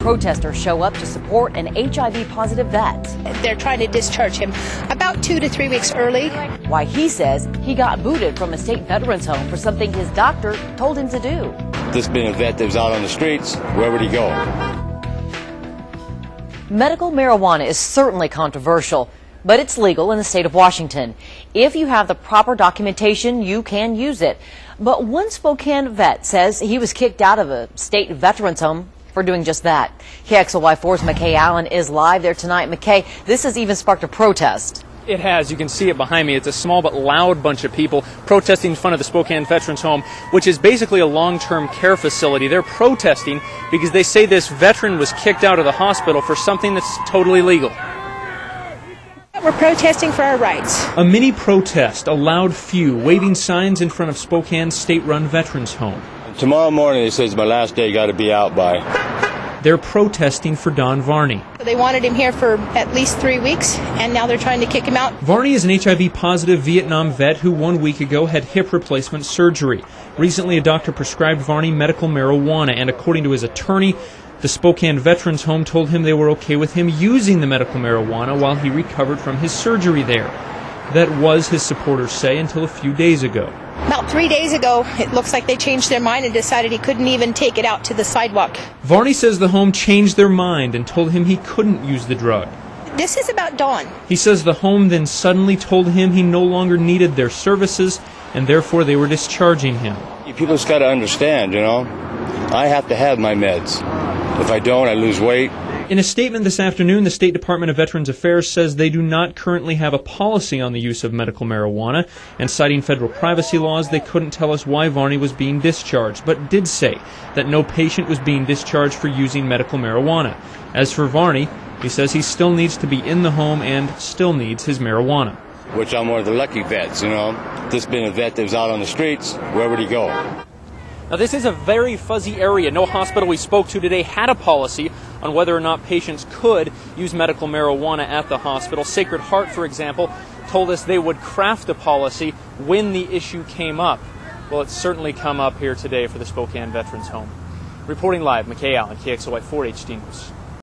Protesters show up to support an HIV-positive vet. They're trying to discharge him about 2 to 3 weeks early. Why he says he got booted from a state veterans home for something his doctor told him to do. This being a vet that was out on the streets, where would he go? Medical marijuana is certainly controversial, but it's legal in the state of Washington. If you have the proper documentation, you can use it. But one Spokane vet says he was kicked out of a state veterans home for doing just that. KXLY4's McKay Allen is live there tonight. McKay, this has even sparked a protest. It has. You can see it behind me. It's a small but loud bunch of people protesting in front of the Spokane Veterans Home, which is basically a long-term care facility. They're protesting because they say this veteran was kicked out of the hospital for something that's totally legal. We're protesting for our rights. A mini protest, a loud few, waving signs in front of Spokane's state-run Veterans Home. Tomorrow morning, he says, my last day got to be out by. They're protesting for Don Varney. They wanted him here for at least 3 weeks, and now they're trying to kick him out. Varney is an HIV-positive Vietnam vet who 1 week ago had hip replacement surgery. Recently, a doctor prescribed Varney medical marijuana, and according to his attorney, the Spokane Veterans Home told him they were okay with him using the medical marijuana while he recovered from his surgery there. That was, his supporters say, until a few days ago. About 3 days ago, it looks like they changed their mind and decided he couldn't even take it out to the sidewalk. Varney says the home changed their mind and told him he couldn't use the drug. This is about Don. He says the home then suddenly told him he no longer needed their services and therefore they were discharging him. People just got to understand, you know, I have to have my meds. If I don't, I lose weight. In a statement this afternoon, the State Department of Veterans Affairs says they do not currently have a policy on the use of medical marijuana, and citing federal privacy laws, they couldn't tell us why Varney was being discharged, but did say that no patient was being discharged for using medical marijuana. As for Varney, he says he still needs to be in the home and still needs his marijuana. Which I'm one of the lucky vets, you know. This being a vet that was out on the streets, where would he go? Now, this is a very fuzzy area. No hospital we spoke to today had a policy on whether or not patients could use medical marijuana at the hospital. Sacred Heart, for example, told us they would craft a policy when the issue came up. Well, it's certainly come up here today for the Spokane Veterans Home. Reporting live, McKay Allen, KXLY4 HD News.